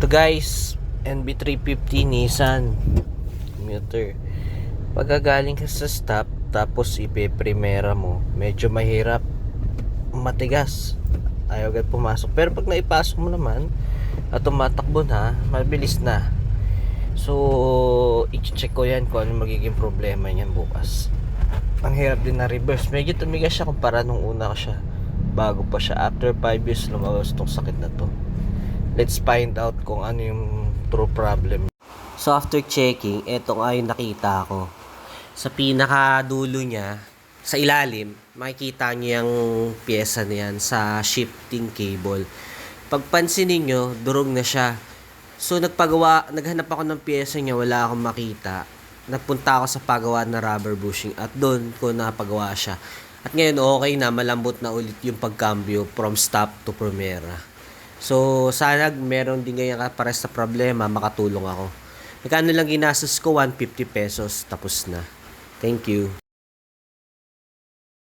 Ito guys, NB350 Nissan commuter. Pagkagaling ka sa stop tapos ipe-primera mo, medyo mahirap, matigas, ayaw agad pumasok. Pero pag naipasok mo naman at tumatakbo na, mabilis na. So i-check ko yan kung ano magiging problema niyan bukas. Ang hirap din na reverse, medyo tumigas siya kumpara nung una ko siya, bago pa siya. After 5 years lumabas tong sakit na to. Let's find out kung ano yung true problem. So after checking, eto nga yung nakita ko. Sa pinakadulo niya, sa ilalim, makikita niyo yung pyesa na yan sa shifting cable. Pagpansin niyo, durog na siya. So naghanap ako ng pyesa niya, wala akong makita. Nagpunta ako sa pagawa na rubber bushing at doon ko napagawa siya. At ngayon okay na, malambot na ulit yung pagkambyo from stop to primera. So, sana meron din ganyan kapares na problema, makatulong ako. Magkano lang ginastos ko? 150 pesos. Tapos na. Thank you.